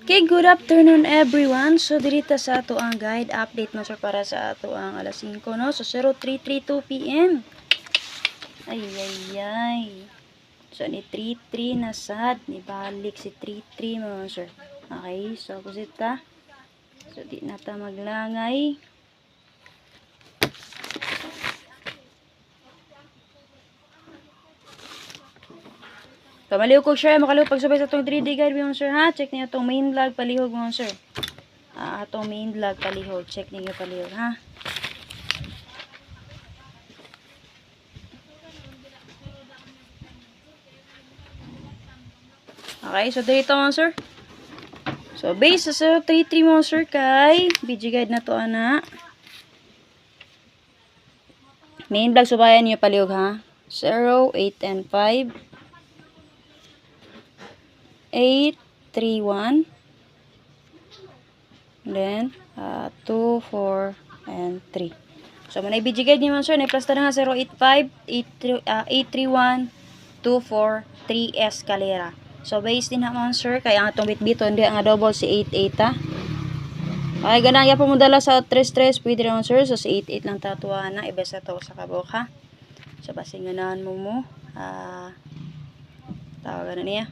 Okay, good afternoon everyone. So dirita sa ato ang guide update mo sir para sa ato ang alas 5 no. So 0332 PM. Ay. So ni 33 na sad ni balik si 33 mo sir. Okay, so kusita. So di na ta maglangay. Kamaliw ko share, makaliw pagsubay sa itong 3D guide mo sir ha. Check niyo itong main vlog palihog mo sir. Atong main vlog palihog. Check niyo palihog ha. Okay, so dito mo sir. So base sa 33 mo sir kay BG guide na to ana. Main vlog subayan niyo palihog ha. 0, 8, and 5. 8, 3, 1. Then, 2, 4, and 3. So, manay BG guide niyo sir. Nai-plus na nga 085, 831, 24, 3 escalera. So, base din naman sir. Kaya ang itong bitbito, hindi ang double si 88 ha. Okay, ganang ya po mo dala sa 3-3. Pwede naman sir. So, si 88 lang tatuwa na. Ibesa to sa kabok ha. So, basinganahan mo. Tawagan na niya.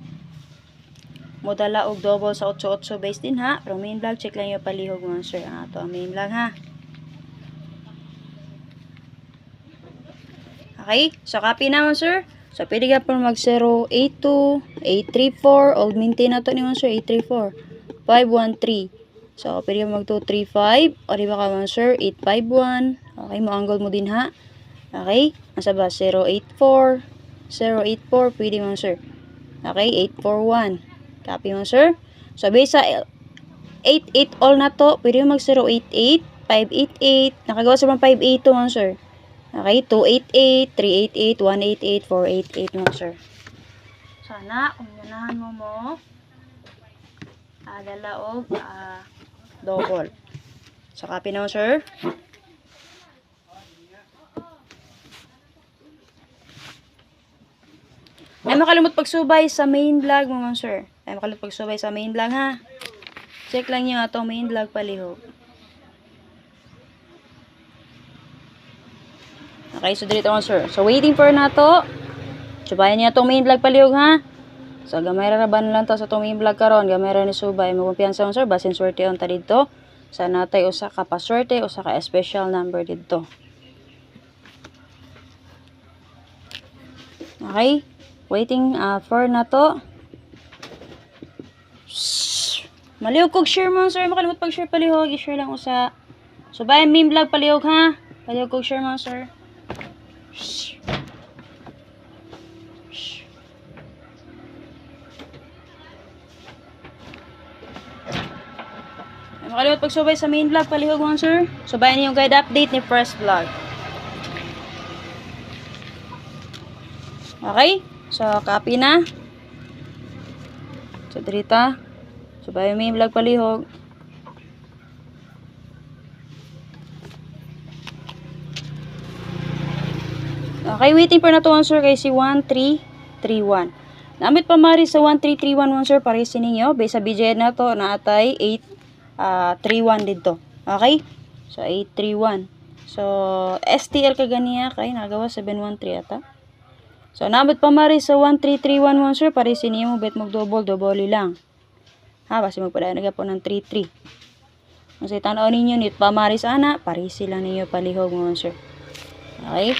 Modala og double sa 88 base din ha. Pero main vlog, check lang yung palihog mo sir. Ito ang main vlog ha. Okay, so copy naman sir. So pwede ka po mag 082, 834, old maintain na to ni sir, 834, 513. So pwede ka mag 235, o di ba ka man sir, 851. Okay, mo-angle mo din ha. Okay, nasa ba 084, 084, pwede man sir. Okay, 841. Copy mo sir. So base sa 88 all na to, pwede mo mag 088, 588, nakagawa sa 582 mo sir. Okay, 288, 388, 188, 488 mo sir. Sana kung ganahan mo dalaog double. So copy na mo sir. Ay makalimot pagsubay sa main vlog mo sir. Ay makalimot pagsubay sa main vlog ha. Check lang niyo atong main vlog palihog. Okay, so dito mo sir. So waiting for na to. Subayan niya atong main vlog palihog ha. So gamay ra ban lang to sa atong main vlog karon. Gamay ra ni subay. Magkumpiyansa mo sir basin swerte on ta dito. Sa natay usa ka paswerte, usa ka special number dito. Okay? Waiting for na to. Malihog kog share mo sir. Makalimot pag share palihog. I-share lang usa. So bayan main vlog palihog ha. Palihog kog share mo sir. Makalimot pagsubay sa main vlog palihog mo sir. So bayan niyo yung guide update ni first vlog. Okay? So, copy na. So, dirita. So, bayo may vlog palihog. Okay, waiting for na to sir kay si 1331. Namit pa mari sa 1331 sir, parisin ninyo. Base sa BJ na to, naatay 831 dito. Okay? So, 831. So, STL kaganiya kay nagawa 713 ata. So, nabot pa mari sa 13311 sir, parisin niyo mo bet mag-double lang. Ha, basi magpadaan na po ng 33. Kung sa tanaw ninyo, nit pa mari sa ana, parisi lang ninyo palihog mo sir. Okay?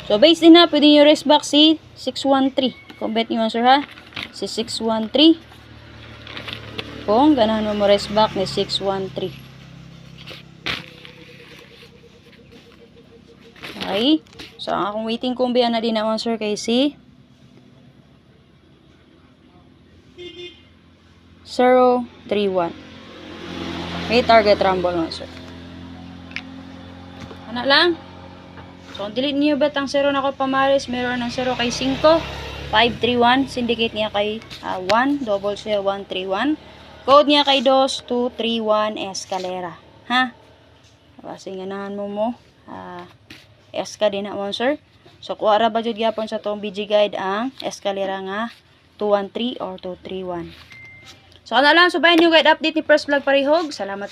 So, base din na, pwede nyo rest back si 613. Kung bet niyo sir ha, si 613. Kung ganahan mo rest back ni 613. Okay. So, ang akong waiting kumbiyan na din naman sir kay si 031. Okay, target rumble naman sir. Ano lang? So, kung delete niyo bet ang 0 na ko pamaris, meron ng 0 kay 5, 531. Syndicate niya kay 1, double 0, 131. Code niya kay 2231 escalera. Ha? Kasi ganahan mo. Eska din na mo sir. So kuha ra ba jud gyapon sa tong BG guide ang eskalera nga 213 or 231. So, ano lang, subayin yung guide update ni Press Vlog Parihog. Salamat.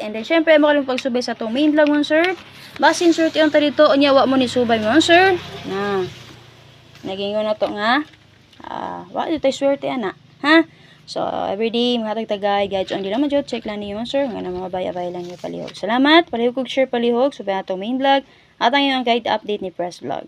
And then, syempre, mo kaling pagsubay sa itong main vlog mo, sir. Basin, sir, tiyong dito, unyawa mo ni subay mo, sir. Na, naging na to nga. Wala dito tayo swerte, ana. Ha? So, everyday, mga tagay, guys, ang di naman dyan, check lang niyo, sir. Nga na mga bay-abay lang niyo palihog. Salamat, palihog kong share palihog. Subayin na itong main vlog. At ang yung guide update ni Press Vlog.